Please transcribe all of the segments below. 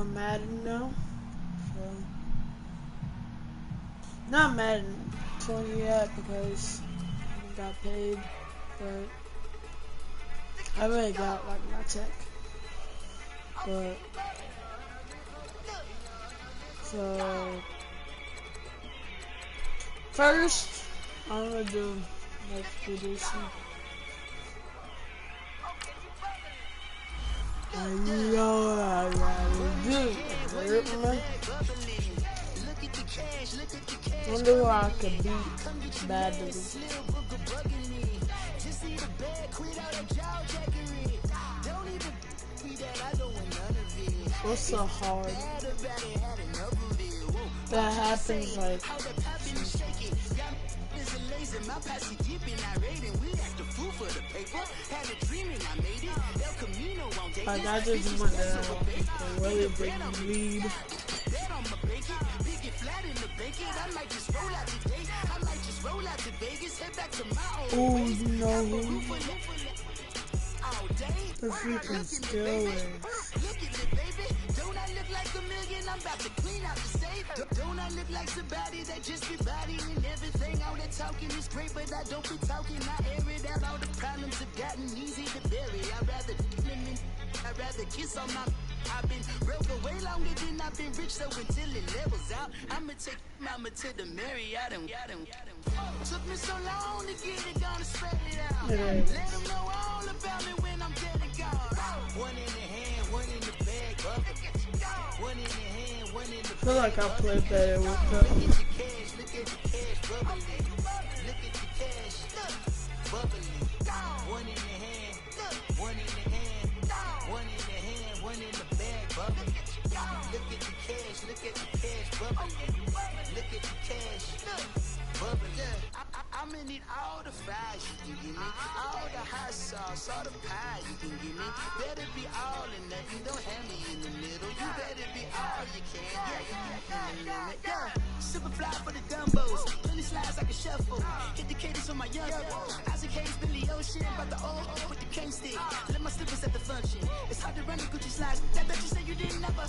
on Madden now. So, not Madden 20 yet because I got paid, but I already got like my check. But so first I'm gonna do like producing. And you know what I gotta do. Wonder who I could beat badly. What's so hard? That happens like I just want a really big lead. Oh, you know who? The freaking Steelers. Don't I look like a million? I'm about to clean out the state. Don't I look like somebody that just be bodying everything? All that talking is great, but I don't be talking. I air it out. All the problems have gotten easy to bury. I'd rather kiss on my. I've been broke way longer than I've been rich, so until it levels out, I'ma take mama to the Marriott and took me so long to get it, gonna spread it out. Let them know all about me when I'm dead and gone. One in the hand, one in the bag, one in the hand, one in the bag. I feel like I play better with the look at the cash, bubbling. Look at the cash, bubbling. One in the hand, one in the hand, one in the hand, one in the bag, bubbling. Look at the cash, bubbling. Look at the cash, bubbling. I'ma need all the fries you can give me, all the hot sauce, all the pie you can give me. Better be all or nothing, don't have me in the middle. You better be all you can, yeah. Super fly for the dumbos, plenty slides like a shuffle. Hit the cadence on my young Isaac Hayes, Billy Ocean, but the old with the cane stick. Let my slippers at the function. It's hard to run the Gucci slides. That bet you say you didn't never.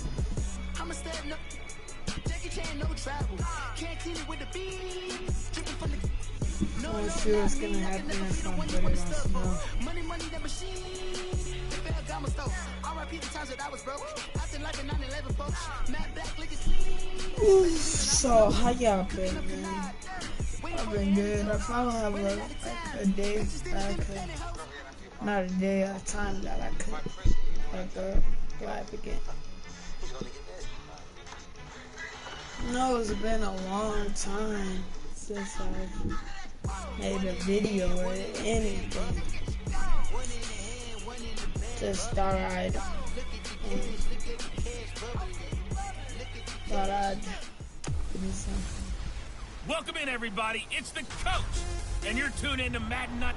I'm a step no. Jackie Chan, no travel. Can't clean it with the beat. Dripping from the. No, I'm sure it's gonna happen if I'm good enough now. Money, that machine. RIP the times that I was broke. Acting like a 9/11 folks. Matt Black, lick his. So, how y'all been, man? I've been good. If I don't have a day that I could, not a day, a time that I could, like, live again. No, it's been a long time since I've made a video or anything. Just thought I'd do something. Welcome in, everybody. It's the coach, and you're tuned in to Madden Nut.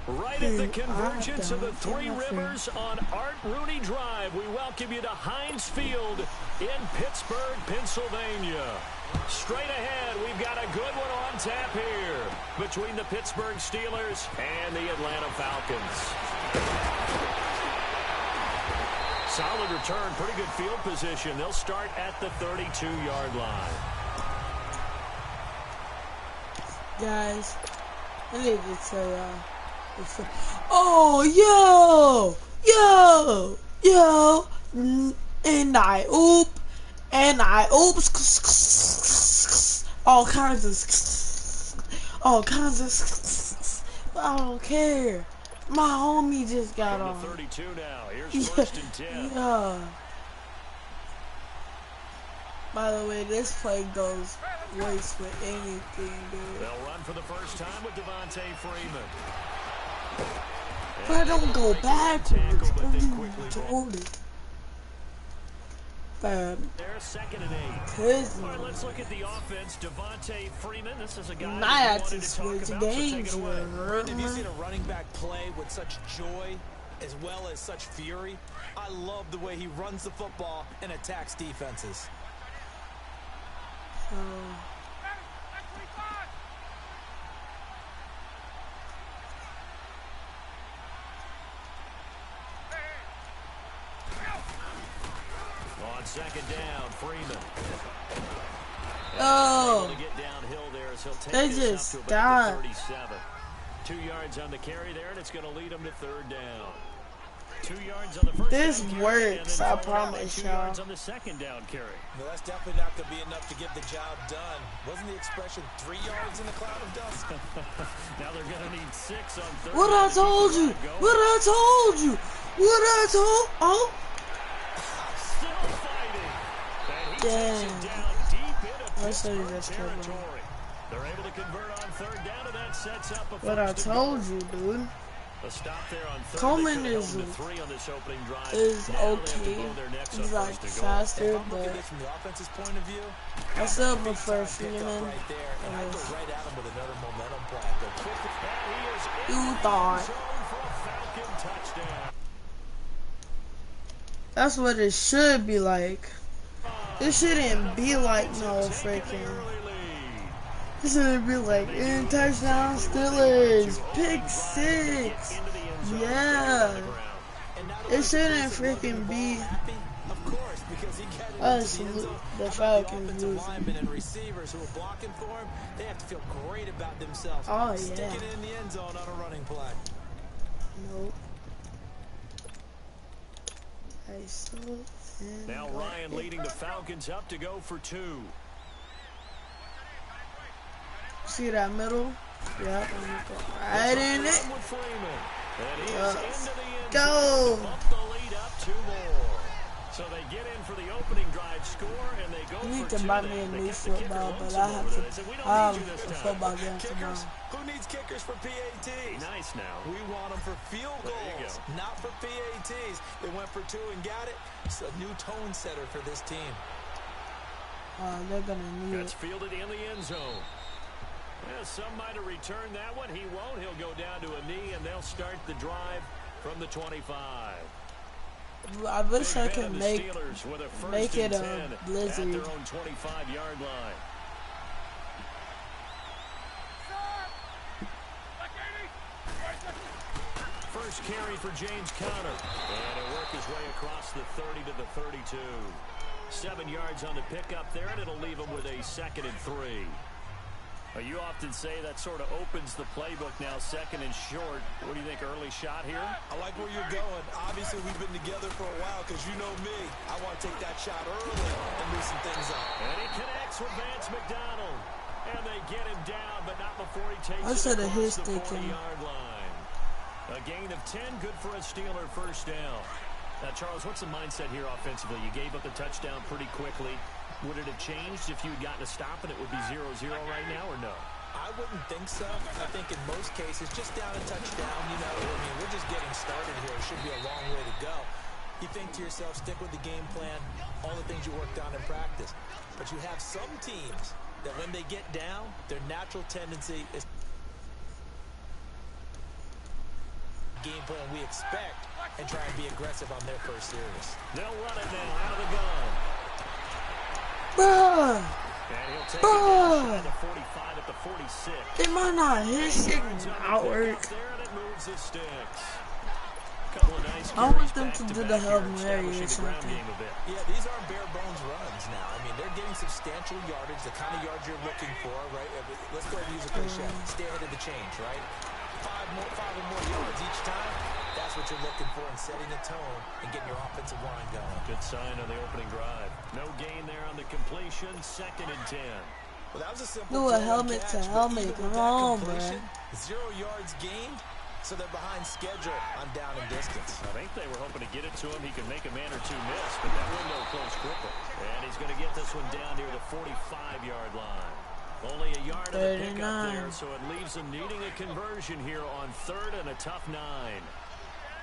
Right at the convergence of the Three Rivers on Art Rooney Drive, we welcome you to Heinz Field in Pittsburgh, Pennsylvania. Straight ahead, we've got a good one on tap here between the Pittsburgh Steelers and the Atlanta Falcons. Solid return, pretty good field position. They'll start at the 32-yard line. Guys, I need to tell y'all. Oh, yo, and I oops, all kinds of, I don't care. My homie just got on. 32 now. Here's first and 10. Yeah. By the way, this play goes waste with anything, dude. They'll run for the first time with Devontae Freeman. But I don't go backwards. They're second and 8. All right, let's look at the offense. Devontae Freeman. This is a guy I had to switch games. Have you seen a running back play with such joy as well as such fury? I love the way he runs the football and attacks defenses. second down, Freeman. Oh, To get downhill there as he'll take they this just up to about the stopped. 37. 2 yards on the carry there, and it's going to lead them to third down. 2 yards on the first This down carry, works, and then I followed up by promise 2 y'all. yards on the second down carry. No, that's definitely not going to be enough to get the job done. Wasn't the expression 3 yards in a cloud of dust? Now they're going to need 6 on third What down I to keep the told you? drive going. What I told you? What I told? Oh, Still fighting. And he Damn. takes it down deep into I said he Pittsburgh just killed him. territory. They're able to convert on third down, and that sets up a what I first and told goal. you, dude. A stop there on third. Coleman They could've is- held them to 3 on this opening drive. Is Now they have to okay. go their necks on He's like first and goal. faster, If I'm looking at but this from the offense's point of view, I still big prefer time pickup Freeman. right there, and I go right at him with another momentum play. Go quick. And he is in You the thought. end zone for a Falcon touchdown. That's what it should be like. It shouldn't be like no freaking. It shouldn't be like in touchdown Steelers, pick 6. Yeah. It shouldn't freaking be Of course, because he got it us, into the end zone. the How about the Falcons offensive losing. linemen and receivers who are blocking for him, they have to feel great about themselves. Oh, Sticking yeah. it in the end zone on a running play. Nope. I still Now Ryan leading the Falcons up to go for 2. see that middle? Yep. Right in it. With Freeman. And he is Yes. into the end Go. zone. Up the lead up 2 more. So they get in for the opening drive score, and they go You need for to 2. buy me a They new kept the kicker football, but lonesome I over have there. to. They said, "We don't I need you have this a time." football game Kickers? tomorrow. Who needs kickers for PATs? Nice now. We want them for field There you goals, go. not for PATs. They went for 2 and got it. It's a new tone setter for this team. They're gonna need That's it. fielded in the end zone. Yeah, some might have returned that one. He won't. He'll go down to a knee, and they'll start the drive from the 25. I wish I Big Ben could and the make Steelers with a first make and it 10 a blizzard. at their own 25-yard line. First carry for James Conner. And he'll work his way across the 30 to the 32. 7 yards on the pickup there, and it'll leave him with a 2nd and 3. You often say that sort of opens the playbook now, 2nd and short. What do you think, early shot here? I like where you're going. Obviously, we've been together for a while because you know me. I want to take that shot early and loosen things up. And he connects with Vance McDonald. And they get him down, but not before he takes I it should have across hit the stick him. 40-yard line. A gain of 10, good for a Steeler first down. Now, Charles, what's the mindset here offensively? You gave up the touchdown pretty quickly. Would it have changed if you had gotten a stop and it would be 0-0 right now, or no? I wouldn't think so. I think in most cases, just down a touchdown, you know, I mean, we're just getting started here. It should be a long way to go. You think to yourself, stick with the game plan, all the things you worked on in practice. But you have some teams that when they get down, their natural tendency is game plan we expect and try and be aggressive on their first series. They'll run it now out of the gun. Bruh, And he'll take it Bruh. down to 45 at the 46. they might not hit shit out work. There, and it moves the sticks. Couple of nice I want carries them to back do back the Hail here, Mary or establishing the ground something. game a bit. Yeah, these aren't bare bones runs now. I mean, they're getting substantial yardage, the kind of yards you're looking for, right? Let's go ahead and use a cliche. Stay ahead of the change, right? Five or more yards each time. That's what you're looking for in setting a tone and getting your offensive line going. Good sign on the opening drive. No gain there on the completion. 2nd and 10. Well, that was a simple Do a throw and helmet to catch, but helmet. even Come with that on, completion, bruh. 0 yards gained, so they're behind schedule on down and distance. I think they were hoping to get it to him. He could make a man or two miss, but that window closed quickly. And he's going to get this one down near the 45-yard line. Only a yard of the pickup 39. there, so it leaves them needing a conversion here on 3rd and a tough 9.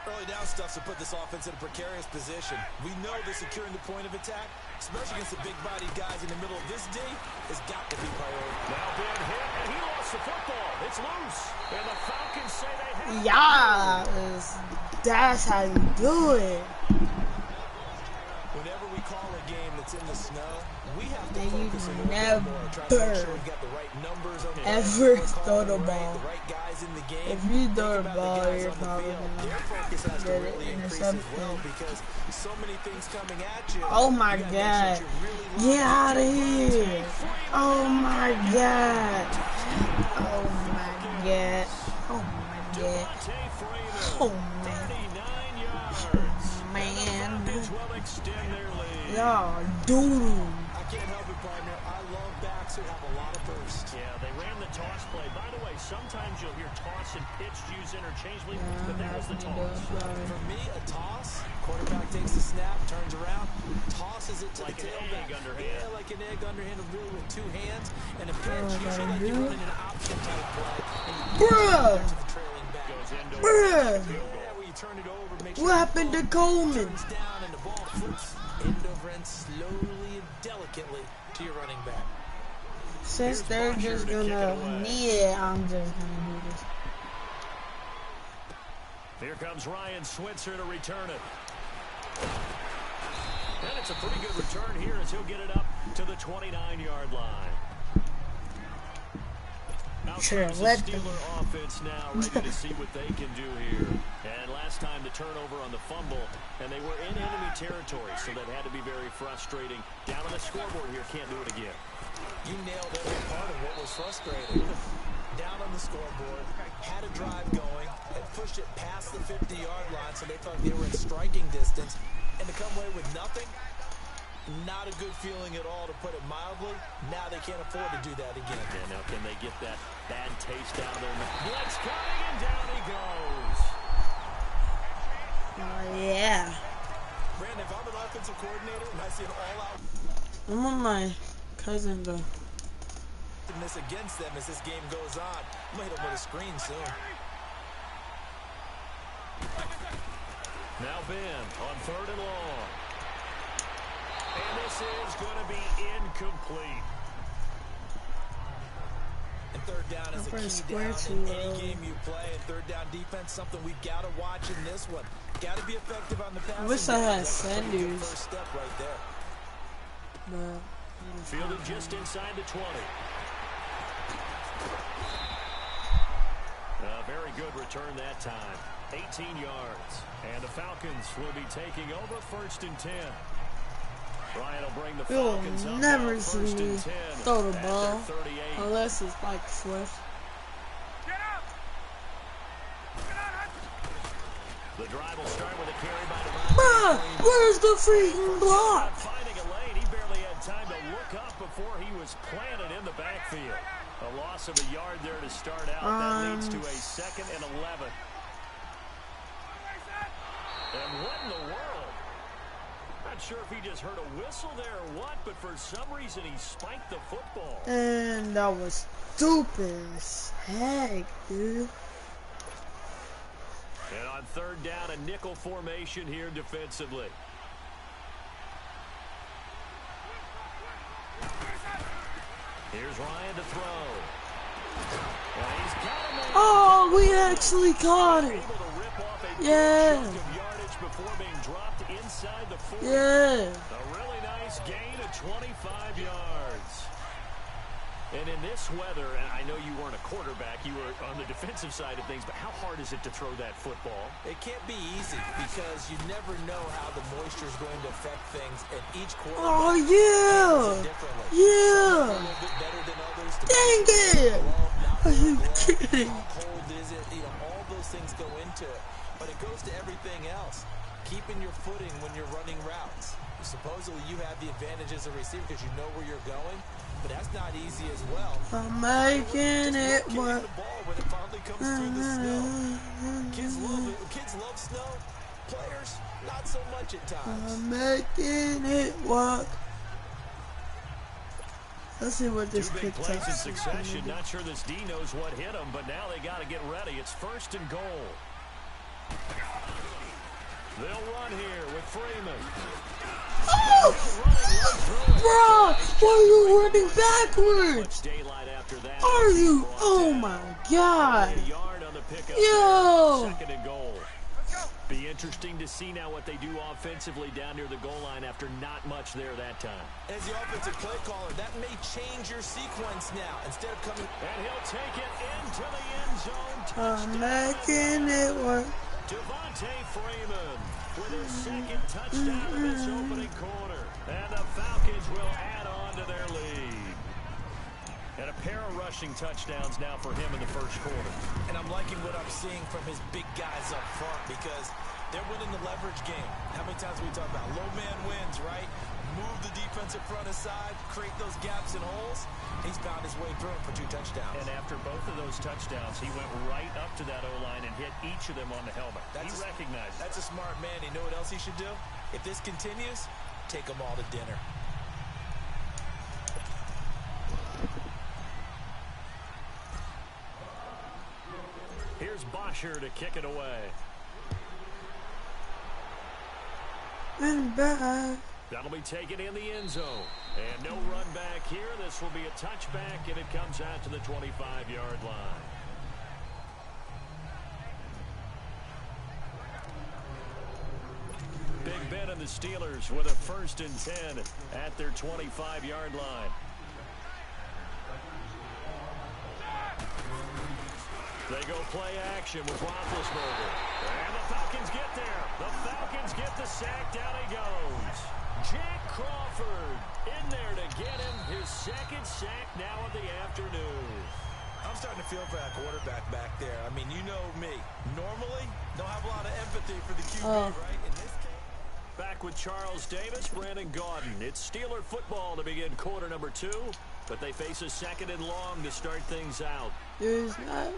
Early down stuff to put this offense in a precarious position. We know that securing the point of attack, especially against the big-bodied guys in the middle of this D, has got to be priority. Now Ben hit, and he lost the football. It's loose. And the Falcons say they have it. Yes, that's how you do it. Whenever we call a game that's in the snow, we have to And you focus a little bit more. Try to make never sure we got the right numbers on the ever call throw the right, ball. the right guys guys in the game, If you think throw a about ball, the guys you're on the probably field. gonna Their focus has to get it really increase as intercepted. well because so many things coming at you. Oh my You gotta make God. sure you're really Get locked out of into it. here. Oh my God. Oh my God. Oh my God. Oh man. 39 yards. Man. Falcons will extend their lead. Y'all doo-doo. I can't help it, partner. I love backs who have a lot of burst. Yeah, they ran the toss play. By the way, sometimes you'll hear toss and pitch used interchangeably, but that was the toss. For me, a toss, quarterback takes the snap, turns around, tosses it to Like the an tailback. egg underhand. Yeah, like an egg underhand, really with two hands. And a pitch, usually like you're running an option type play. And you Bruh. to the trailing back. Goes into Bruh. Yeah, where you turn it over, make What happened to Coleman? turns down and the ball flips end over end slowly and delicately to your running back. Since they're just gonna, yeah, I'm just gonna do this. Here comes Ryan Switzer to return it. And it's a pretty good return here as he'll get it up to the 29-yard line. Out Sure, comes the let them. Steeler offense now, ready to see what they can do here. And last time the turnover on the fumble, and they were in enemy territory, so that had to be very frustrating. Down on the scoreboard here, can't do it again. You nailed every part of what was frustrating. Down on the scoreboard, had a drive going, and pushed it past the 50-yard line, so they thought they were in striking distance. And to come away with nothing, not a good feeling at all, to put it mildly. Now they can't afford to do that again. And now can they get that bad taste out of their mouth? Blitz coming, and down he goes. Yeah. Brandon, if I'm an offensive coordinator and I see an all-out I'm on my cousin though. this against them as this game goes on, I'm going to hit them with a screen soon. Now Ben on 3rd and long. And this is going to be incomplete. And third down is a Upper key square down to in any game you play. And third down defense, something we've got to watch in this one. Got to be effective on the passing. I wish I had That's a pretty good Sanders. first step right there. But Fielded just inside the 20. A very good return that time. 18 yards. And the Falcons will be taking over 1st and 10. Ryan will bring the you'll Falcons up never now, see 1st me and 10 throw the at their ball 38. unless it's like Swift. The drive will start with a carry by Bruh, Devontae. where's the freaking block? Finding a lane, he barely had time to look up before he was planted in the backfield. A loss of a yard there to start out. That leads to a 2nd and 11. And what in the world? Not sure if he just heard a whistle there or what, but for some reason he spiked the football. And that was stupid as heck, dude. And on 3rd down, a nickel formation here defensively. Here's Ryan to throw. And he's got him. Oh, we actually caught it. Able to rip off a Yeah. chunk of yardage before being dropped inside the 40. Yeah. A really nice gain of 25 yards. And in this weather, and I know you weren't a quarterback, you were on the defensive side of things, but how hard is it to throw that football? It can't be easy because you never know how the moisture is going to affect things, and each quarterback Oh, handles yeah. it differently. Yeah. Some are a little bit better than others. Dang it. Are you kidding? How cold is it? You know, all those things go into it. But it goes to everything else. Keeping your footing when you're running routes. Supposedly you have the advantage as a receiver because you know where you're going, but that's not easy as well. I'm making it Just work. the ball when it finally comes through the snow. Kids love it. Kids love snow. Players, not so much at times. I'm making it work. Let's see what this Two big pick plays in takes. succession. Not sure this D knows what hit him, but now they got to get ready. It's 1st and goal. They'll run here with Freeman. Oh! Bro, why are you running backwards? Daylight after that. Are you? Oh my God. A yard on the pickup. Yo. 2nd and goal. Be interesting to see now what they do offensively down near the goal line after not much there that time. As the offensive play caller, that may change your sequence now. Instead of coming... And he'll take it into the end zone I'm touchdown. making it work. Devontae Freeman with his second touchdown in this opening quarter. And the Falcons will add on to their lead. And a pair of rushing touchdowns now for him in the first quarter. And I'm liking what I'm seeing from his big guys up front because they're winning the leverage game. How many times we talk about low man wins, right? Move the defensive front aside, create those gaps and holes. He's found his way through for 2 touchdowns. And after both of those touchdowns, he went right up to that O-line and hit each of them on the helmet. He recognized it. That's a smart man. You know what else he should do? If this continues, take them all to dinner. Here's Bosher to kick it away. And back. That'll be taken in the end zone. And no run back here. This will be a touchback, and it comes out to the 25-yard line. Big Ben and the Steelers with a 1st and 10 at their 25-yard line. They go play action with Roethlisberger. And the Falcons get there. The Falcons get the sack. Down he goes. Jack Crawford in there to get him his 2nd sack now of the afternoon. I'm starting to feel for that quarterback back there. I mean, you know me. Normally, don't have a lot of empathy for the QB, right? In this case. Back with Charles Davis, Brandon Gaudin. It's Steeler football to begin quarter number 2, but they face a 2nd and long to start things out. There's not.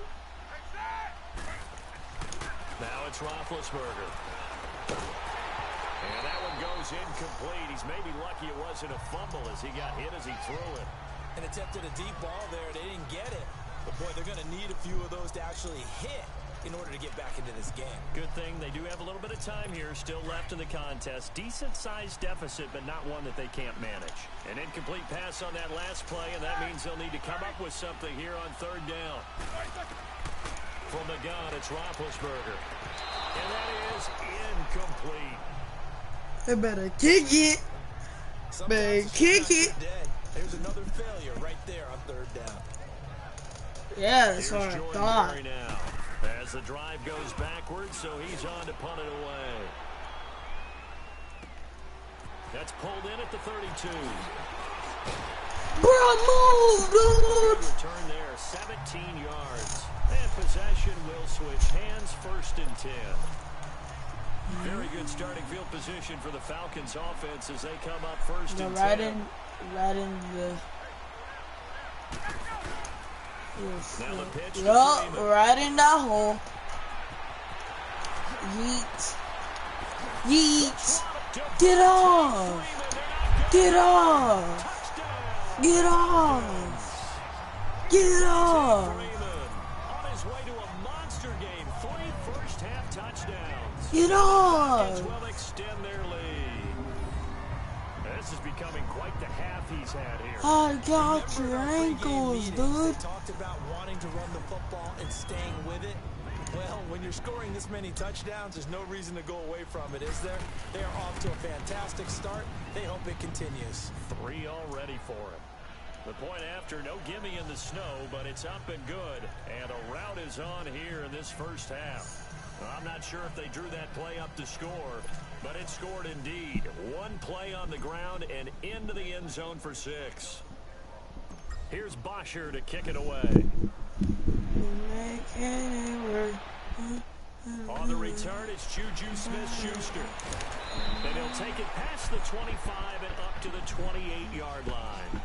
Now it's Roethlisberger. And that one goes incomplete. He's maybe lucky it wasn't a fumble as he got hit as he threw it. And attempted a deep ball there. They didn't get it. But, boy, they're going to need a few of those to actually hit in order to get back into this game. Good thing they do have a little bit of time here still left in the contest. Decent-sized deficit, but not one that they can't manage. An incomplete pass on that last play, and that means they'll need to come up with something here on 3rd down. From the gun, it's Roethlisberger. And that is incomplete. They better kick it. Better kick it. There's another failure right there on 3rd down. Yeah, that's what I Jordan thought. Berry now as the drive goes backwards, so he's on to punt it away. That's pulled in at the 32. Bro, move, dude. Return there, 17 yards. And possession will switch hands, 1st and 10. Very good starting field position for the Falcons offense as they come up 1st and 10. Right in the. Now the pitch. Yup, right in that hole. Yeet. Yeet. Get off. Get off. Get off. Get off. On his way to a monster game. 3 first-half touchdowns. Get off. Will extend their lead. This is becoming quite the half he's had here. I got your ankles, dude. They talked about wanting to run the football and staying with it. Well, when you're scoring this many touchdowns, there's no reason to go away from it, is there? They are off to a fantastic start. They hope it continues. 3 already for him. The point after, no gimme in the snow, but it's up and good. And a rout is on here in this first half. I'm not sure if they drew that play up to score, but it scored indeed. 1 play on the ground and into the end zone for 6. Here's Bosher to kick it away. On the return, it's Juju Smith-Schuster. And he'll take it past the 25 and up to the 28-yard line.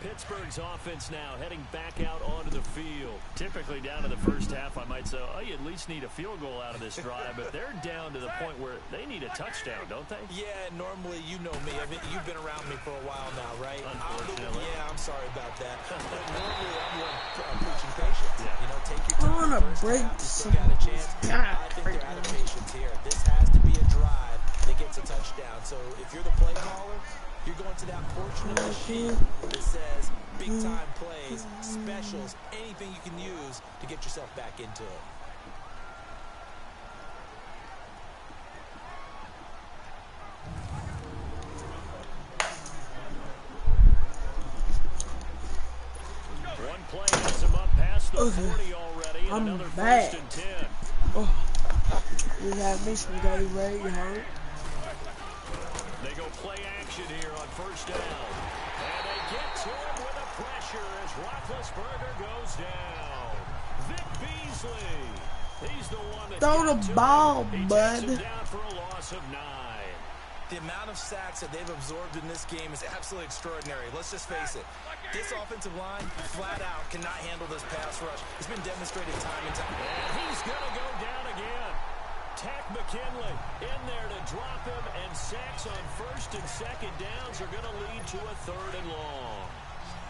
Pittsburgh's offense now heading back out onto the field. Typically down in the first half, I might say, oh, you at least need a field goal out of this drive, but they're down to the point where they need a touchdown, don't they? Yeah, normally, you know me. I mean, you've been around me for a while now, right? Unfortunately. I'm sorry about that. But normally, I'm preaching patience. Yeah. You know, take your time. I want to First break half, you still some. got a chance. I think they're out of patience here. This has to be a drive that gets a touchdown. So if you're the play caller, you're going to that portion of the sheet that says big-time plays, specials, anything you can use to get yourself back into it. big play gets him up past the 40 already. I'm Another back. 1st and 10. Oh. We have me some Gatorade, you heard? They go play action here on 1st down. And they get to him with a pressure as Roethlisberger goes down. Vic Beasley. He's the one that throw the ball, bud. Down for a loss of 9. The amount of sacks that they've absorbed in this game is absolutely extraordinary. Let's just face it. This offensive line, flat out, cannot handle this pass rush. It's been demonstrated time and time. And he's going to go down again. Takk McKinley in there to drop him, and sacks on 1st and 2nd downs are going to lead to a 3rd and long.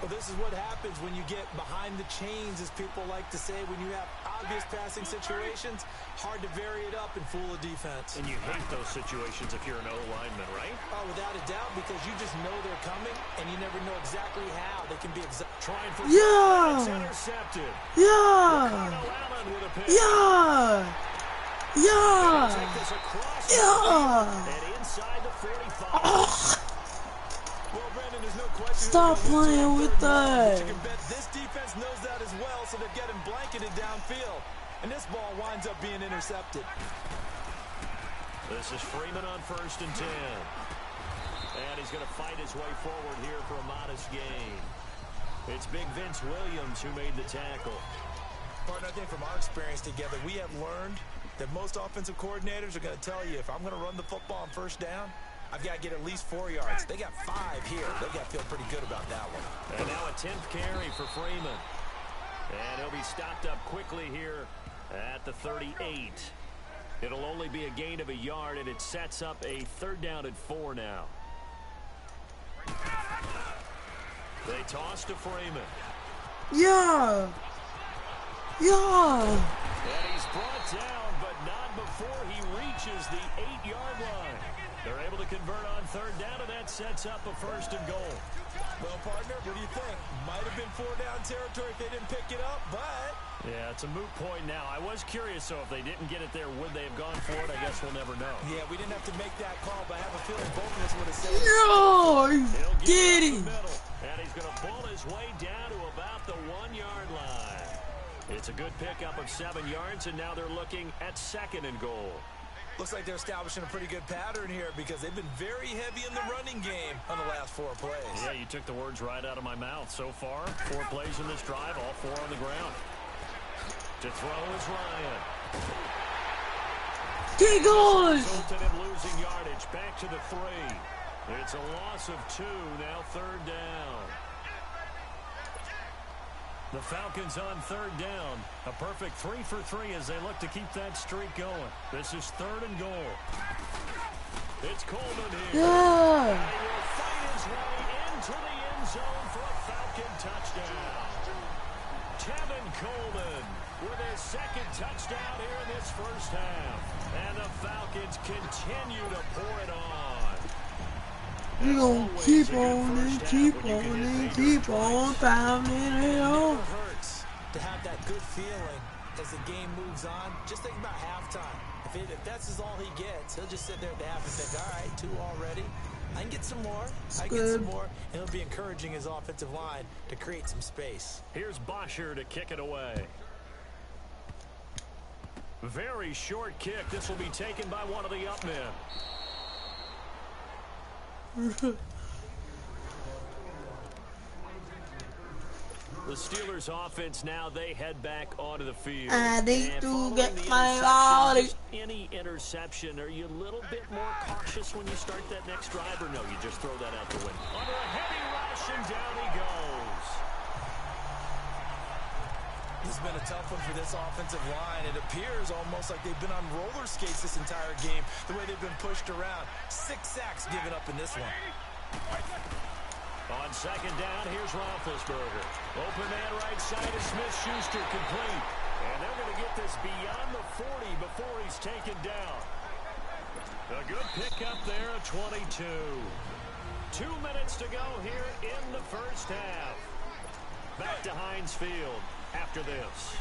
Well, this is what happens when you get behind the chains, as people like to say. When you have obvious passing situations, hard to vary it up and fool a defense. And you hate those situations if you're an O-lineman, right? Oh, without a doubt, because you just know they're coming, and you never know exactly how. They can be trying for yeah. It's intercepted. Yeah. With a pick. Yeah. Yeah. Yeah. And inside the 45. Oh. Well, Brandon, there's no question. Stop playing with that. You can bet this defense knows that as well, so they're getting blanketed downfield. And this ball winds up being intercepted. This is Freeman on 1st and 10. And he's going to fight his way forward here for a modest gain. It's Big Vince Williams who made the tackle. Partner, I think from our experience together, we have learned that most offensive coordinators are going to tell you, if I'm going to run the football on 1st down, I've got to get at least 4 yards. They got 5 here. They got to feel pretty good about that one. And now a 10th carry for Freeman. And he'll be stopped up quickly here at the 38. It'll only be a gain of a yard, and it sets up a 3rd down and 4 now. They toss to Freeman. Yeah. Yeah. And he's brought down, but not before he reaches the 8-yard line. They're able to convert on 3rd down, and that sets up a 1st and goal. Well, partner, what do you think? Might have been 4-down territory if they didn't pick it up, but... Yeah, it's a moot point now. I was curious, so if they didn't get it there, would they have gone for it? I guess we'll never know. Yeah, we didn't have to make that call, but I have a feeling both of us would have said... No, get him. And he's going to pull his way down to about the 1-yard line. It's a good pickup of 7 yards, and now they're looking at 2nd and goal. Looks like they're establishing a pretty good pattern here because they've been very heavy in the running game on the last 4 plays. Yeah, you took the words right out of my mouth. So far, 4 plays in this drive, all 4 on the ground. To throw is Ryan. He goes. Resulted in losing yardage. Back to the 3. It's a loss of 2. Now 3rd down. The Falcons on 3rd down. A perfect 3 for 3 as they look to keep that streak going. This is 3rd and goal. It's Coleman here. Yeah. And he will fight his way into the end zone for a Falcon touchdown. Tevin Coleman with his 2nd touchdown here in this 1st half. And the Falcons continue to pour it on. We're going to keep on and keep on and keep on pounding it on. It hurts to have that good feeling as the game moves on. Just think about halftime. If that's all he gets, he'll just sit there at the half and think, all right, 2 already. I can get some more. I can get some more. And he'll be encouraging his offensive line to create some space. Here's Bosher to kick it away. Very short kick. This will be taken by one of the up men. The Steelers offense now, they head back onto the field. I need to get the my interception, body. any interception, are you a little bit more cautious when you start that next drive, or no, you just throw that out the window? Under a heavy rush, and down he goes. This has been a tough one for this offensive line. It appears almost like they've been on roller skates this entire game, the way they've been pushed around. 6 sacks given up in this one. On 2nd down, here's Roethlisberger. Open man right side is Smith-Schuster, complete. And they're going to get this beyond the 40 before he's taken down. A good pickup there at 22. 2 minutes to go here in the 1st half. Back to Heinz Field after this.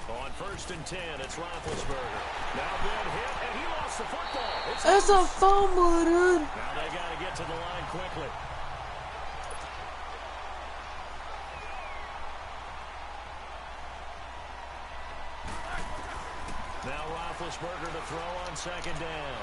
On 1st and 10, it's Roethlisberger. Now good hit, and he lost the football. That's a fumble, dude. Now they got to get to the line quickly. Now Roethlisberger to throw on second down.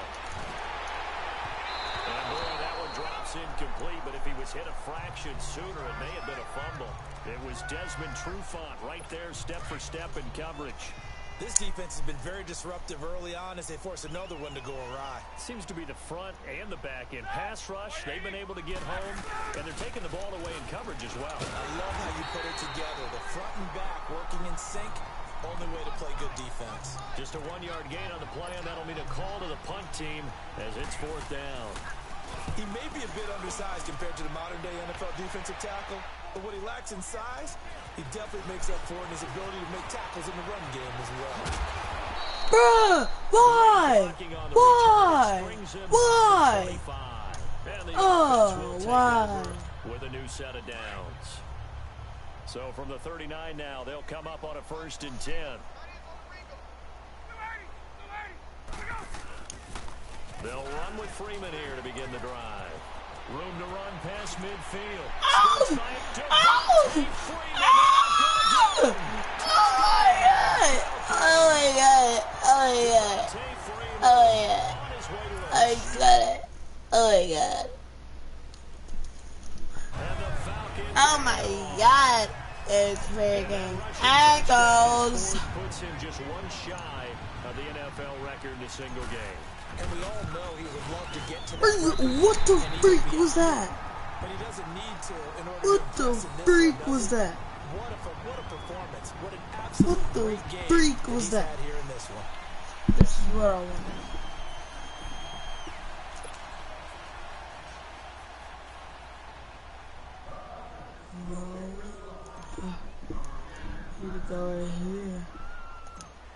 And boy, that one drops incomplete, but if he was hit a fraction sooner, it may have been a fumble. It was Desmond Trufant right there, step for step in coverage. This defense has been very disruptive early on as they force another one to go awry. Seems to be the front and the back end. Pass rush, they've been able to get home, and they're taking the ball away in coverage as well. I love how you put it together. The front and back working in sync. Only way to play good defense. Just a 1-yard gain on the play, and that'll mean a call to the punt team as it's fourth down. He may be a bit undersized compared to the modern-day NFL defensive tackle, but what he lacks in size, he definitely makes up for in his ability to make tackles in the run game as well. Bruh, why? Why? Why? Oh, why? With a new set of downs. So from the 39 now, they'll come up on a 1st and 10. They'll run with Freeman here to begin the drive. Room to run past midfield. Oh! Oh! Oh my god! Oh my god! Oh my god! I got it! Oh my god! Oh my god! It's freaking ankles! Puts him just one shy of the NFL record in a single game. And we all know he would love to get to that. What the freak was that? But he doesn't need to in order What the freak was that? What a performance. What an absolute What the great game freak was he's that? had here in this one. This is what I want. Here to go right here.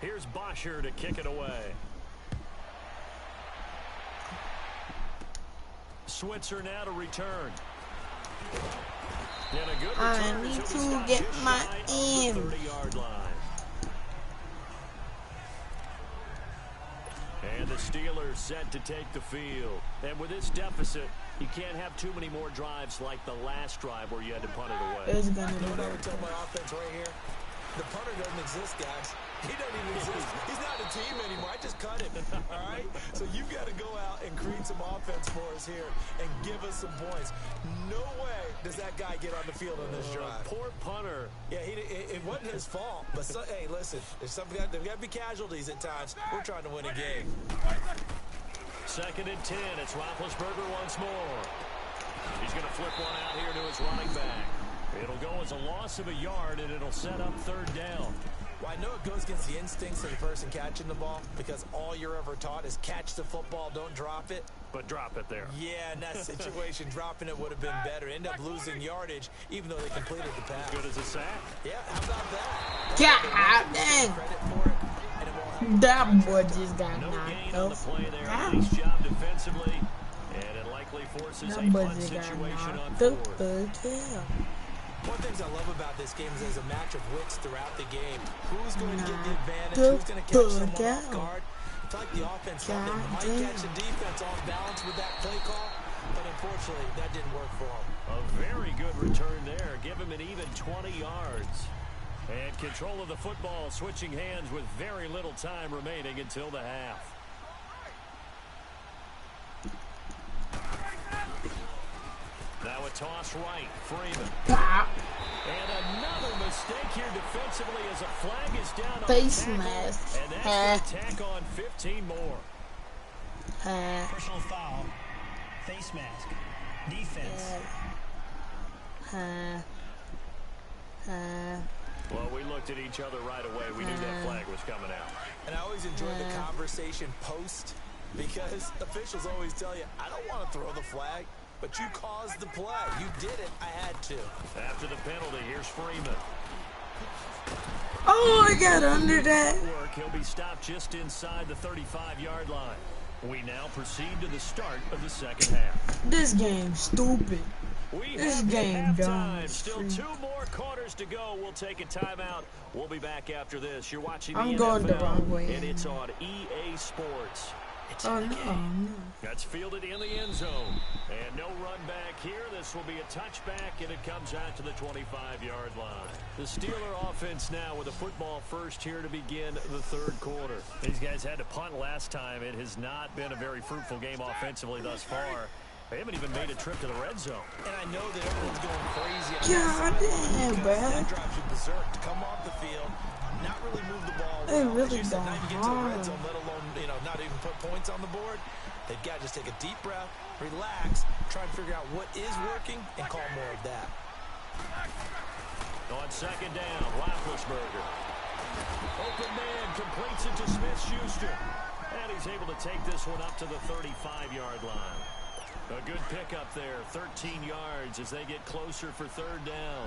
Here's Bosher to kick it away. Switzer now to return. And a good return, I need to get my in. 30-yard line. And the Steelers set to take the field. And with this deficit, you can't have too many more drives like the last drive where you had to punt it away. It's gonna You be know what I there. would tell my offense right here? The punter doesn't exist, guys. He doesn't even exist. He's not a team anymore. I just cut him. All right? So you've got to go out and create some offense for us here and give us some points. No way does that guy get on the field on this drive. Poor punter. Yeah, it wasn't his fault. But, hey, listen, there's got to be casualties at times. We're trying to win a game. 2nd and 10. It's Roethlisberger once more. He's going to flip one out here to his running back. It'll go as a loss of a yard, and it'll set up 3rd down. Well, I know it goes against the instincts of the person catching the ball because all you're ever taught is catch the football, don't drop it. But drop it there. Yeah, in that situation, dropping it would have been better. End up losing yardage, even though they completed the pass. Good as a sack. Yeah, how about that? God dang! Credit for it, and it won't help. That boy just got No knocked gain on the off. play there. Damn. Nice job defensively. And it likely forces a That boy punt just got situation on knocked 4th. off. One of the things I love about this game is there's a match of wits throughout the game. Who's going to get the advantage? Who's going to catch someone off guard? I feel like the offense thought they might catch the defense off balance with that play call, but unfortunately, that didn't work for them. A very good return there. Give him an even 20 yards. And control of the football switching hands with very little time remaining until the half. Now a toss right. Freeman. And another mistake here defensively as a flag is down on Face the tackle. mask. And that's going to tack on 15 more. Personal foul. Face mask. Defense. Well, we looked at each other right away. We knew that flag was coming out. And I always enjoy the conversation post because officials always tell you, I don't want to throw the flag, but you caused the play. You did it. I had to. After the penalty, here's Freeman. Oh, I got under that. Work. He'll be stopped just inside the 35-yard line. We now proceed to the start of the second half. This game's stupid. This have game dumb. halftime. Still 2 more quarters to go. We'll take a timeout. We'll be back after this. You're watching the I'm NFL, going the wrong way. and it's on EA Sports. Oh, no. That's fielded in the end zone. And no run back here. This will be a touchback, and it comes out to the 25-yard line. The Steeler offense now with a football first here to begin the third quarter. These guys had to punt last time. It has not been a very fruitful game offensively thus far. They haven't even made a trip to the red zone. And I know that everyone's going crazy. God damn, bro. That drives you berserk to come off the field, not really move the ball. They really don't. Now you get to the red hard. zone, let alone, not even put points on the board. They've got to just take a deep breath, relax, try and figure out what is working, and call more of that. On second down, Roethlisberger. Open man completes it to Smith-Schuster. And he's able to take this one up to the 35-yard line. A good pickup there, 13 yards as they get closer for third down.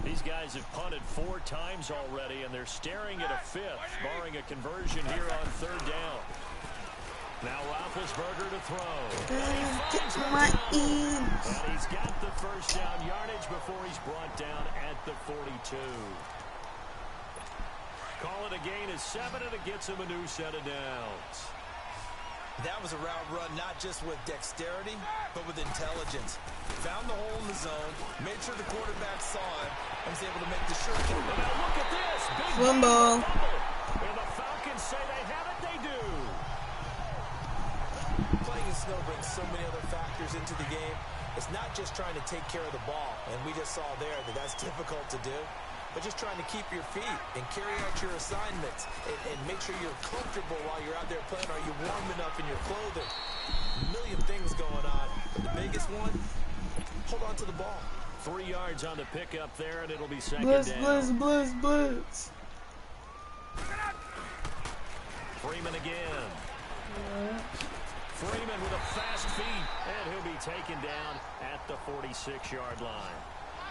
These guys have punted 4 times already, and they're staring at a 5th, barring a conversion here on third down. Now Roethlisberger to throw. Get my in. And he's got the first down yardage before he's brought down at the 42. Call it a gain of 7, and it gets him a new set of downs. That was a route run not just with dexterity, but with intelligence. Found the hole in the zone, made sure the quarterback saw him, and was able to make the short kick. Now look at this. Big Fumble. And the Falcons say they have it. They do. Playing in snow brings so many other factors into the game. It's not just trying to take care of the ball, and we just saw there that that's difficult to do, but just trying to keep your feet and carry out your assignments and make sure you're comfortable while you're out there playing. Are you warm enough in your clothing? A million things going on. But the biggest one, hold on to the ball. 3 yards on the pickup there, and it'll be second Blitz, down. blitz. Freeman again. Freeman with a fast feet, and he'll be taken down at the 46-yard line.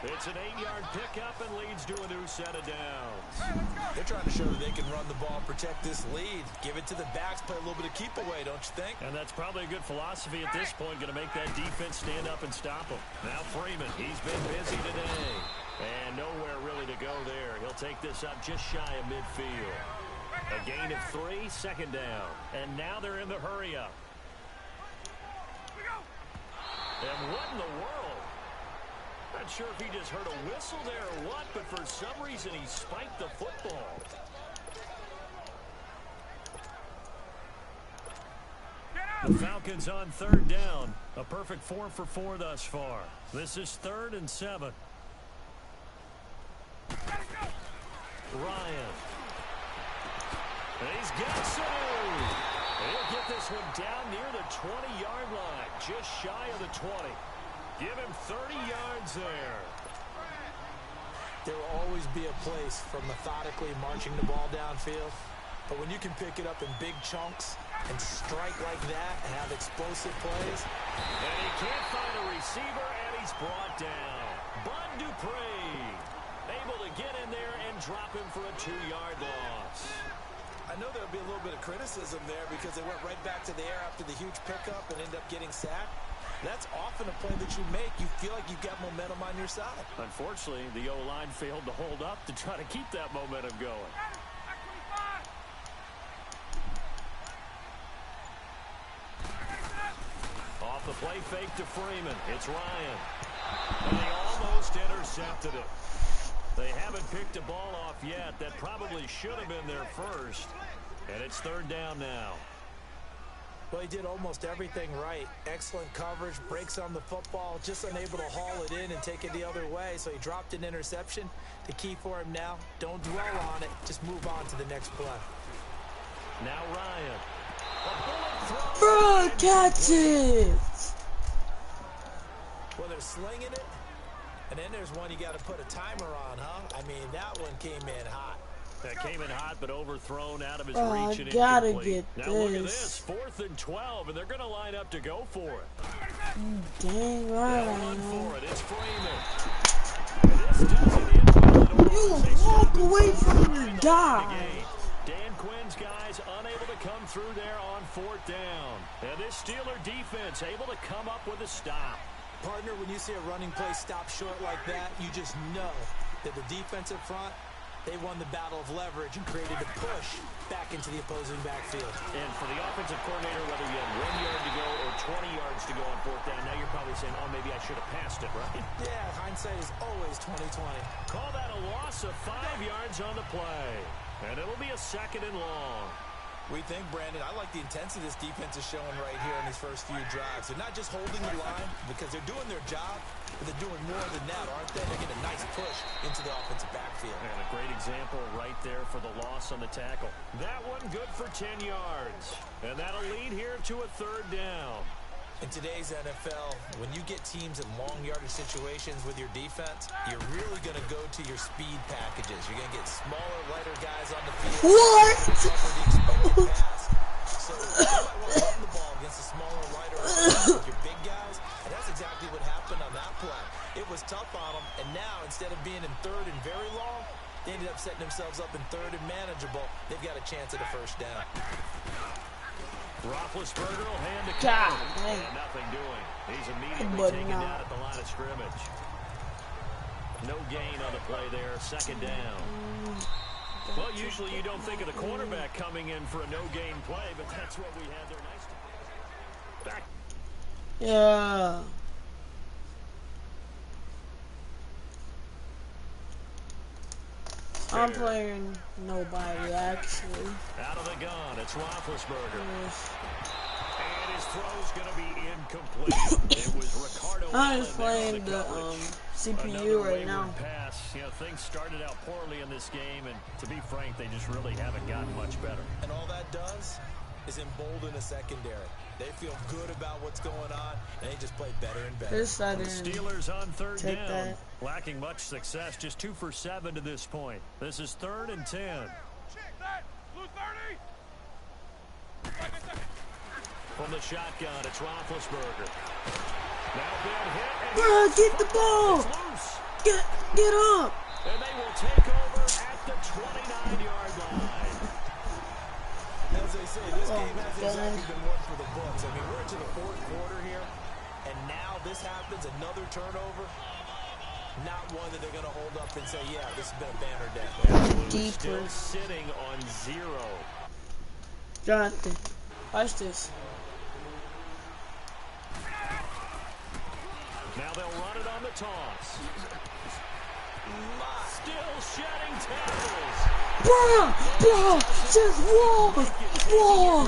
It's an 8-yard pickup and leads to a new set of downs. They're trying to show that they can run the ball, protect this lead. Give it to the backs, play a little bit of keep away, don't you think? And that's probably a good philosophy at this point, going to make that defense stand up and stop them. Now Freeman, he's been busy today. And nowhere really to go there. He'll take this up just shy of midfield. A gain of 3, second down. And now they're in the hurry-up. And what in the world? Not sure if he just heard a whistle there or what, but for some reason he spiked the football. The Falcons on third down. A perfect 4 for 4 thus far. This is 3rd and 7. Ryan. He's got some. He'll get this one down near the 20-yard line, just shy of the 20. Give him 30 yards there. There will always be a place for methodically marching the ball downfield. But when you can pick it up in big chunks and strike like that and have explosive plays. And he can't find a receiver, and he's brought down. Bud Dupree able to get in there and drop him for a 2-yard loss. I know there'll be a little bit of criticism there because they went right back to the air after the huge pickup and ended up getting sacked. That's often a play that you make. You feel like you've got momentum on your side. Unfortunately, the O-line failed to hold up to try to keep that momentum going. Off the play fake to Freeman. It's Ryan. And they almost intercepted it. They haven't picked a ball off yet. That probably should have been their first. And it's 3rd down now. Well, he did almost everything right. Excellent coverage, breaks on the football, just unable to haul it in and take it the other way. So he dropped an interception. The key for him now, don't dwell on it. Just move on to the next play. Now Ryan. Bro, catch it! Well, they're slinging it. And then there's one you got to put a timer on, huh? I mean, that one came in hot. That came in hot, but overthrown out of his Oh, reach and I gotta incomplete. get Now look at this. this, 4th and 12, and they're going to line up to go for it. Dang right, They'll I run know. for it. It's Freeman. And this doesn't end well at all. You They should walk have been away from further your in the guy. game. Dan Quinn's guys unable to come through there on 4th down. And this Steeler defense able to come up with a stop. Partner, when you see a running play stop short like that, you just know that the defensive front They won the battle of leverage and created a push back into the opposing backfield. And for the offensive coordinator, whether you had 1 yard to go or 20 yards to go on fourth down, now you're probably saying, oh, maybe I should have passed it, right? Yeah, hindsight is always 20/20. Call that a loss of 5 yards on the play. And it'll be a 2nd and long. We think, Brandon, I like the intensity this defense is showing right here in these first few drives. They're not just holding the line because they're doing their job, but they're doing more than that, aren't they? They're getting a nice push into the offensive backfield. And a great example right there for the loss on the tackle. That one good for 10 yards. And that'll lead here to a 3rd down. In today's NFL, when you get teams in long yardage situations with your defense, you're really going to go to your speed packages. You're going to get smaller, lighter guys on the field. What? So you might want to run the ball against the smaller, lighter with your big guys. And that's exactly what happened on that play. It was tough on them, and now instead of being in 3rd and very long, they ended up setting themselves up in 3rd and manageable. They've got a chance at a 1st down. Roethlisberger will hand the God, and nothing doing. He's immediately taken down at the line of scrimmage. No gain on the play there. 2nd down. Well, usually you don't think of the cornerback coming in for a no-gain play, but that's what we had there. Nice. Back. Yeah. I'm playing nobody, actually. Out of the gun, it's Roethlisberger. And his throw's going to be incomplete. It was Ricardo. I'm just playing the CPU right now. Pass. You know, things started out poorly in this game, and to be frank, they just really haven't gotten much better. And all that does is embolden a secondary. They feel good about what's going on, and they just play better and better. The Steelers on 3rd down. That. Lacking much success, just 2 for 7 to this point. This is 3rd and 10. From the shotgun, it's Roethlisberger. Now been hit. Bro, get the ball. Get up. And they will take over at the 29-yard line. As they say, this game has exactly been one for the books. I mean, we're into the 4th quarter here, and now this happens, another turnover. Not one that they're going to hold up and say, yeah, this has been a banner day. Still sitting on 0. Jonathan, watch this. Now they'll run it on the toss. Still shedding tackles. Bro, just walk. Yo.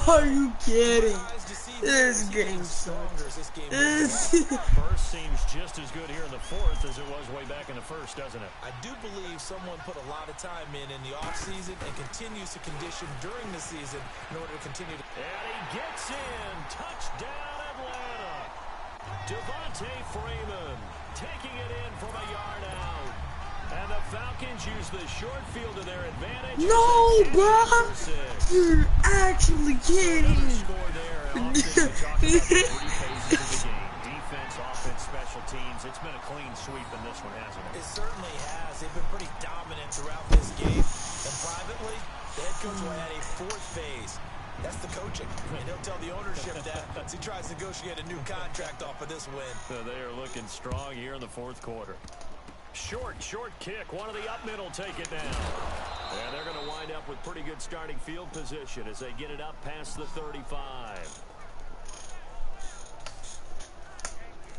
Are you kidding? This game sucks. First seems just as good here in the 4th as it was way back in the 1st, doesn't it? I do believe someone put a lot of time in the offseason and continues to condition during the season in order to continue to... And he gets in. Touchdown, Atlanta. Devontae Freeman taking it in from a yard out. And the Falcons use the short field to their advantage. No, bro. You're actually kidding. Defense, offense, special teams. It's been a clean sweep in this one, hasn't it? It certainly has. They've been pretty dominant throughout this game. And privately, the head coach will add a 4th phase. That's the coaching. And he'll tell the ownership that as he tries to negotiate a new contract off of this win. So they are looking strong here in the 4th quarter. Short kick. One of the up middle take it down. And they're going to wind up with pretty good starting field position as they get it up past the 35.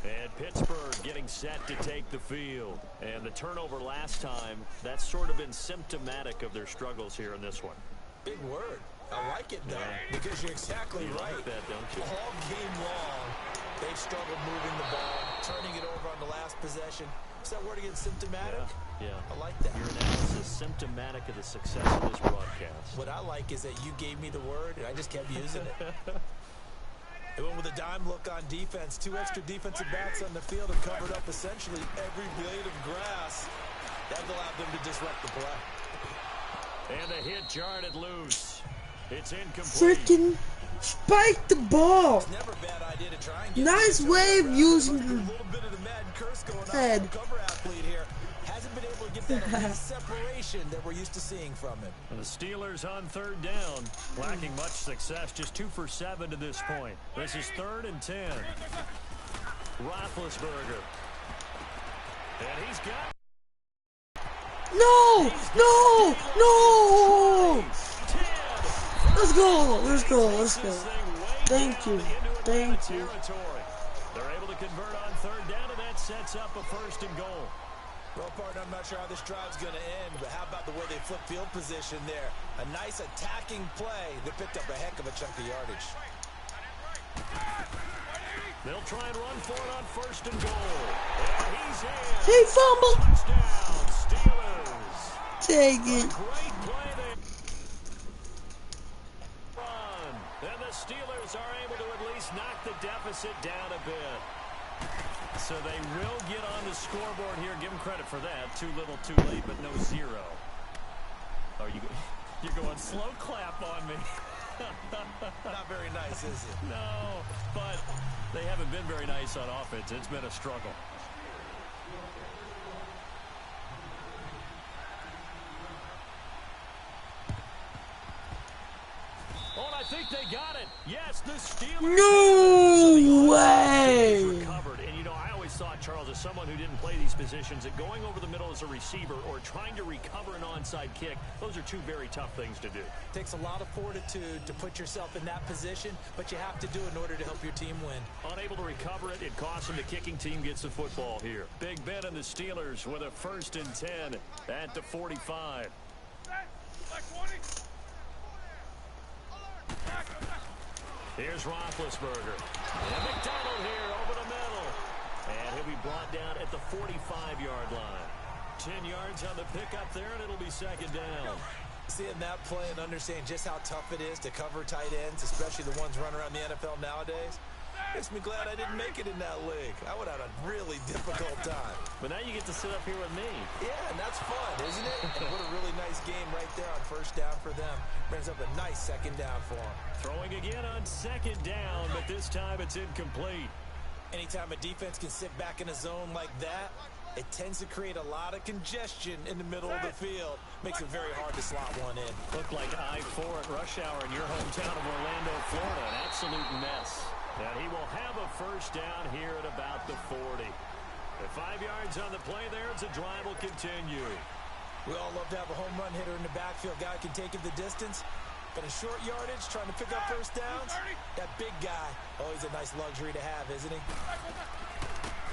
And Pittsburgh getting set to take the field. And the turnover last time, that's sort of been symptomatic of their struggles here in this one. Big word. I like it, though, because you're exactly right. Like that, don't you? All game long, they've struggled moving the ball, turning it over on the last possession. Is that word again, symptomatic? Yeah. I like that. Your analysis symptomatic of the success of this broadcast. What I like is that you gave me the word, and I just kept using it. They went with a dime look on defense. 2 extra defensive backs on the field and covered up essentially every blade of grass. That allowed them to disrupt the play. And the hit jarred it loose. It's incomplete. Freaking spike the ball. It's never a bad idea to try and get Nice way of using a little bit of the Madden curse going on. head. Cover athlete here hasn't been able to get that elite separation that we're used to seeing from him. And the Steelers on 3rd down, lacking much success, just 2 for 7 to this point. This is 3rd and 10. Roethlisberger And he's got... No! No! No! Let's go! Let's go! Let's go! Thank you. Thank you. They're able to convert on third down, and that sets up a first and goal. Well, partner, I'm not sure how this drive's going to end, but how about the way they flip field position there? A nice attacking play that picked up a heck of a chunk of yardage. They'll try and run for it on first and goal. And he's in. He fumbled. Touchdown, Steelers. Take it. Great play there. Run. And the Steelers are able to at least knock the deficit down a bit. So they will get on the scoreboard here. Give them credit for that. Too little, too late, but no zero. Oh, you're going slow clap on me. Not very nice, is it? No, but they haven't been very nice on offense. It's been a struggle. Oh, and I think they got it. Yes, the Steelers. No way. Recovered. And, you know, I always thought, Charles, as someone who didn't play these positions, that going over the middle as a receiver or trying to recover an onside kick, those are two very tough things to do. Takes a lot of fortitude to put yourself in that position, but you have to do it in order to help your team win. Unable to recover it, it costs them. The kicking team gets the football here. Big Ben and the Steelers with a 1st and 10 at the 45. Here's Roethlisberger. And McDonald here over the middle. And he'll be brought down at the 45-yard line. 10 yards on the pickup there, and it'll be 2nd down. Seeing that play and understanding just how tough it is to cover tight ends, especially the ones running around the NFL nowadays, makes me glad I didn't make it in that league. I would have had a really difficult time. But now you get to sit up here with me. Yeah, and that's fun, isn't it? And what a really nice game right there on 1st down for them. Brings up a nice 2nd down for them. Throwing again on 2nd down, but this time it's incomplete. Anytime a defense can sit back in a zone like that, it tends to create a lot of congestion in the middle of the field. Makes it very hard to slot one in. Looked like I-4 at rush hour in your hometown of Orlando, Florida. An absolute mess. And he will have a 1st down here at about the 40. At 5 yards on the play there, it's a drive will continue. We all love to have a home run hitter in the backfield. Guy can take it the distance. But in short yardage, trying to pick up 1st downs, that big guy, always a nice luxury to have, isn't he?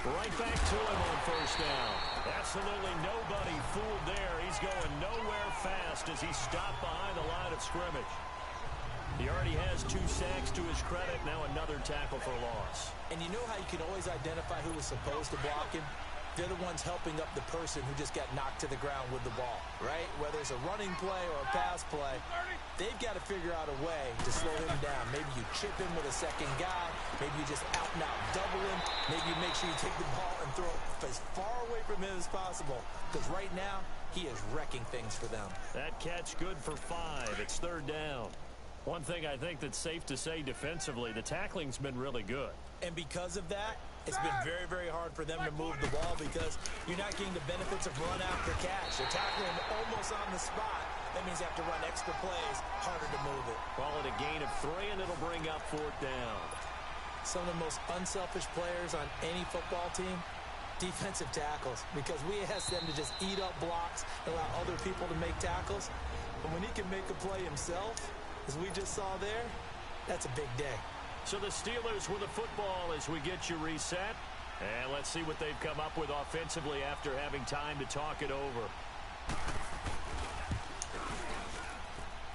Right back to him on 1st down. Absolutely nobody fooled there. He's going nowhere fast as he stopped behind the line of scrimmage. He already has 2 sacks to his credit. Now another tackle for loss. And you know how you can always identify who was supposed to block him? They're the ones helping up the person who just got knocked to the ground with the ball, right? Whether it's a running play or a pass play, they've got to figure out a way to slow him down. Maybe you chip him with a 2nd guy. Maybe you just out and out double him. Maybe you make sure you take the ball and throw it as far away from him as possible. Because right now, he is wrecking things for them. That catch good for 5. It's 3rd down. One thing I think that's safe to say defensively, the tackling's been really good. And because of that, it's been very, very hard for them to move the ball because you're not getting the benefits of run after catch. They're tackling almost on the spot. That means you have to run extra plays, harder to move it. Call it a gain of 3, and it'll bring up 4th down. Some of the most unselfish players on any football team, defensive tackles, because we ask them to just eat up blocks and allow other people to make tackles. But when he can make a play himself, as we just saw there, that's a big day. So the Steelers with the football as we get you reset. And let's see what they've come up with offensively after having time to talk it over.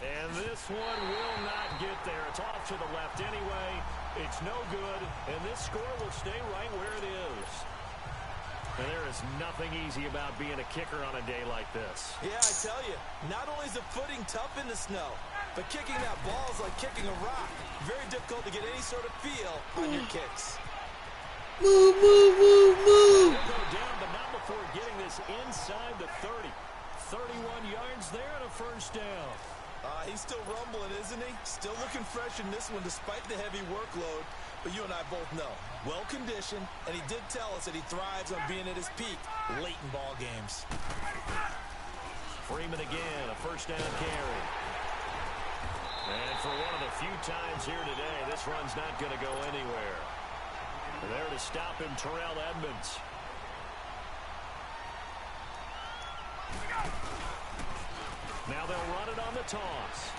And this one will not get there. It's off to the left anyway. It's no good. And this score will stay right where it is. And there is nothing easy about being a kicker on a day like this. Yeah, I tell you, not only is the footing tough in the snow, but kicking that ball is like kicking a rock. Very difficult to get any sort of feel on your kicks. Move, move, move, move. He'll go down, but not before getting this inside the 30. 31 yards there and a 1st down. He's still rumbling, isn't he? Still looking fresh in this one despite the heavy workload. But you and I both know, well-conditioned, and he did tell us that he thrives on being at his peak late in ball games. Freeman again, a 1st down carry. And for one of the few times here today, this run's not going to go anywhere. And there to stop him, Terrell Edmunds. on the toss.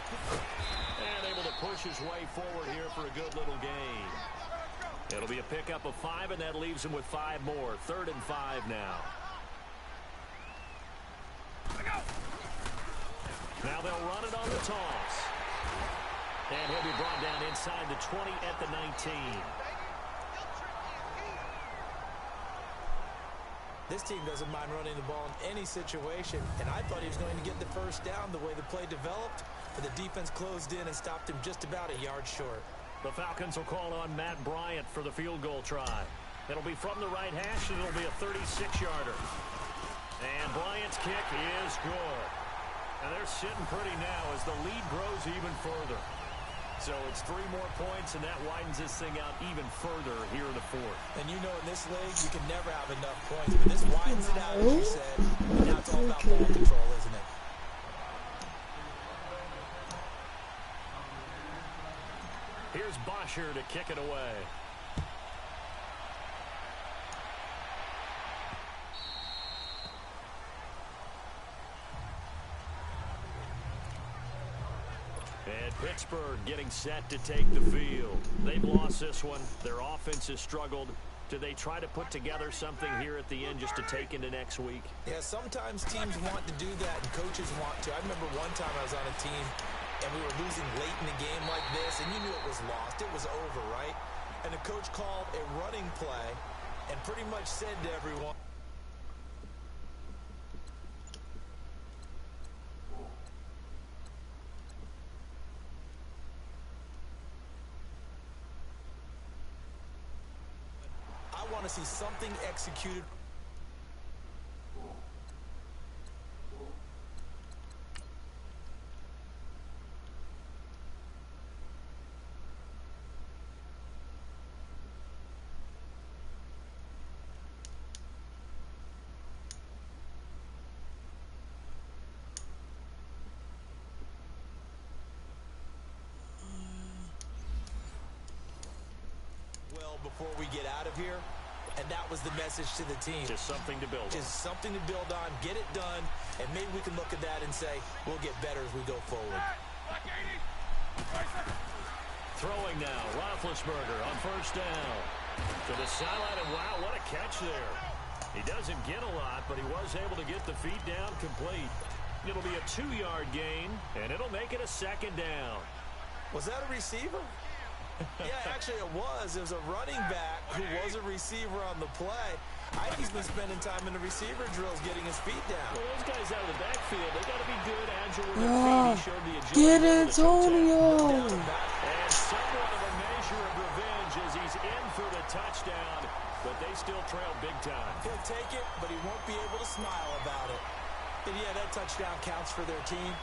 And able to push his way forward here for a good little gain. It'll be a pickup of 5, and that leaves him with 5 more. 3rd and 5 now. Now they'll run it on the toss. And he'll be brought down inside the 20 at the 19. This team doesn't mind running the ball in any situation, and I thought he was going to get the first down the way the play developed, but the defense closed in and stopped him just about a yard short. The Falcons will call on Matt Bryant for the field goal try. It'll be from the right hash, and it'll be a 36-yarder. And Bryant's kick is good. And they're sitting pretty now as the lead grows even further. So it's 3 more points, and that widens this thing out even further here in the 4th. And you know in this league, you can never have enough points, but this widens it out, as you said. And now it's all about ball control, isn't it? Here's Bosher to kick it away. And Pittsburgh getting set to take the field. They've lost this one. Their offense has struggled. Do they try to put together something here at the end just to take into next week? Yeah, sometimes teams want to do that and coaches want to. I remember one time I was on a team and we were losing late in the game like this, and you knew it was lost. It was over, right? And the coach called a running play and pretty much said to everyone, I want to see something executed. Before we get out of here, and that was the message to the team. Just something to build on. Just something to build on, get it done, and maybe we can look at that and say, we'll get better as we go forward. Throwing now, Roethlisberger on 1st down. To the sideline, and wow, what a catch there. He doesn't get a lot, but he was able to get the feet down complete. It'll be a 2-yard gain, and it'll make it a 2nd down. Was that a receiver? Yeah, actually it was. It was a running back who was a receiver on the play. I think he's been spending time in the receiver drills getting his feet down. Well, those guys out of the backfield, they got to be good, agile with their feet. He showed the agility. Get Antonio! And somewhat of a measure of revenge as he's in for the touchdown, but they still trail big time. He'll take it, but he won't be able to smile about it. And yeah, that touchdown counts for their team.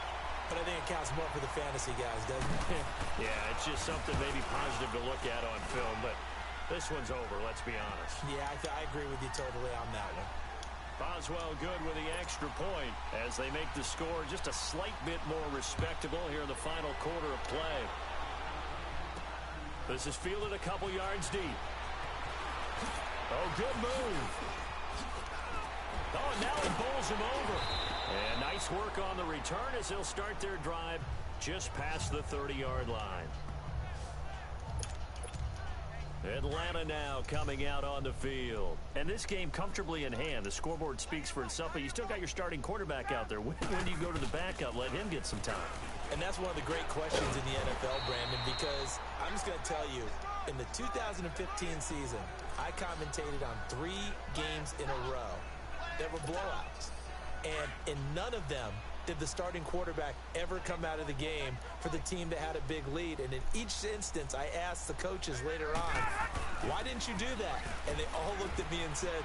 But I think it counts more for the fantasy guys, doesn't it? Yeah, it's just something maybe positive to look at on film, but this one's over, let's be honest. Yeah, I agree with you totally on that one. Boswell good with the extra point as they make the score just a slight bit more respectable here in the final quarter of play. This is fielded a couple yards deep. Oh, good move. Oh, now it bowls him over. And nice work on the return as they'll start their drive just past the 30-yard line. Atlanta now coming out on the field. And this game comfortably in hand. The scoreboard speaks for itself, but you still got your starting quarterback out there. When do you go to the backup? Let him get some time. And that's one of the great questions in the NFL, Brandon, because I'm just going to tell you, in the 2015 season, I commentated on 3 games in a row that were blowouts. And in none of them did the starting quarterback ever come out of the game for the team that had a big lead. And in each instance, I asked the coaches later on, why didn't you do that? And they all looked at me and said,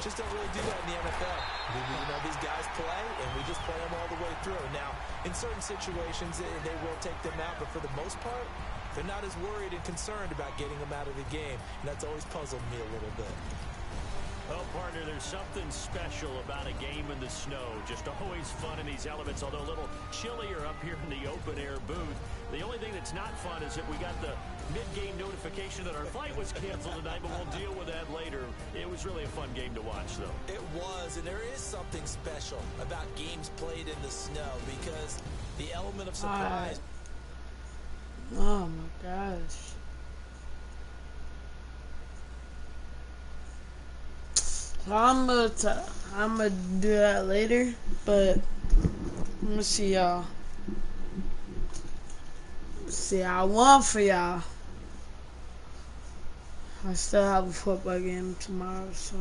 just don't really do that in the NFL. You know, these guys play, and we just play them all the way through. Now, in certain situations, they will take them out, but for the most part, they're not as worried and concerned about getting them out of the game. And that's always puzzled me a little bit. Well, partner, there's something special about a game in the snow. Just always fun in these elements, although a little chillier up here in the open-air booth. The only thing that's not fun is that we got the mid-game notification that our flight was canceled tonight, but we'll deal with that later. It was really a fun game to watch, though. It was, and there is something special about games played in the snow because The element of surprise. Oh my gosh. So I'm gonna do that later, but I'm gonna see y'all. See, I won for y'all. I still have a football game tomorrow, so.